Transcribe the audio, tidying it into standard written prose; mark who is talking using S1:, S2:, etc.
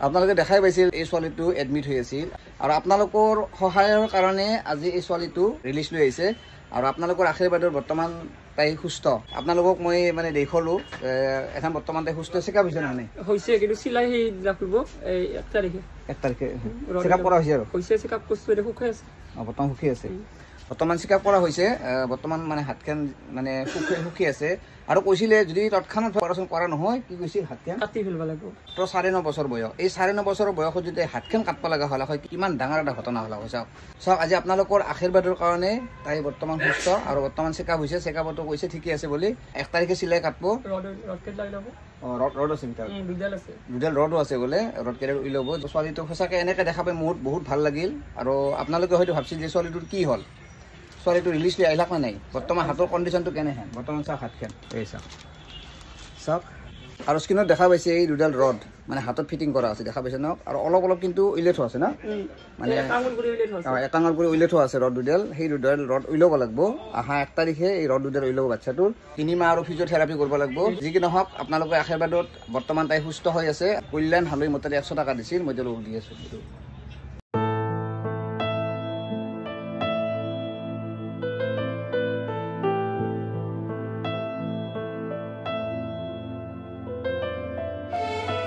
S1: আপোনালোকে দেখাই পাইছিল এই ছোৱালীটো এডমিট হৈ আছিল আৰু আপোনালোকৰ সহায়ৰ কাৰণে আজি এই ছোৱালীটো ৰিলিজ লৈ আহিছে আৰু আপোনালোকৰ আশীৰ্বাদৰ বৰ্তমান তাই সুস্থ আপোনালোকক মই মানে দেখলো এখন বৰ্তমান তাই সুস্থ চেকআপ হৈছে না নাই
S2: হৈছে কিন্তু সিলাই হে ৰাখিব এই 1 তাৰিখে
S1: চেকআপ কৰা হৈছে আৰু
S2: হৈছে চেকআপ কৰিছো দেখো খাই আছে
S1: বৰ্তমান সুখী আছে বৰ্তমান চেকআপ কৰা হৈছে বৰ্তমান মানে হাতখন মানে সুখী আছে আৰু কৈছিলে যদি তৎক্ষণাত অপাৰেশ্যন কৰা নহয় কি কৈছিল হাতখন
S2: কাটি ফেলব লাগিব
S1: তো 9.5 বছৰ বয়স এই 9.5 বছৰৰ বয়সত যদি হাতখন কাটব লগা হলা হয় কিমান ডাঙৰ এটা ঘটনা হলা হয় চাওক আজি আপোনালোকৰ আশীৰ্বাদৰ কাৰণে তাই বৰ্তমান সুস্থ আৰু বৰ্তমান চেকআপ হৈছে চেকআপটো কৈছে ঠিকই আছে বুলি 1 তাৰিখে চিলাই কাটব
S2: ৰড কেট লাগি ল'ব
S1: ৰড আছে ভিতৰত দুডাল ৰডো আছে বোলে ৰড কেট উইলব ছোৱালীটো সঁচাকে এনেকৈ দেখা পাই বহুত ভাল লাগিল আৰু আপোনালোকে হয়তো ভাবছিল যে ছোৱালীটোৰ কি হ'ল ছোৱালীটো ৰিলিজ লৈ আহিলাক না নাই বৰ্তমান হাতৰ কণ্ডিশ্যনটো কেনেহে বৰ্তমান চাওক হাতখন এই চাওক আৰু স্ক্ৰীনত দেখা পাইছে এই দুডাল ৰড মানে হাতত ফিটিং কৰা আছে দেখা পাইছে ন আৰু অলপ কিন্তু উইলে থোৱা আছে না মানে একাঙৰ কৰি উইলে থোৱা আছে ৰড দুডাল সেই দুডাল ৰড উইলব লাগিব আহা 1 তাৰিখে এই ৰড দুডাল উইলব বাচ্চাটোৰ 3 মাহ আৰু ফিজিঅথেৰাপি কৰিব লাগিব যি কি নহওক আপোনালোকৰ আশীৰ্বাদত বৰ্তমান তাই সুস্থ হৈ আছে কল্যাণ হালৈ মতে 100 টকা দিছিল মই তেওঁলোকক দি আছো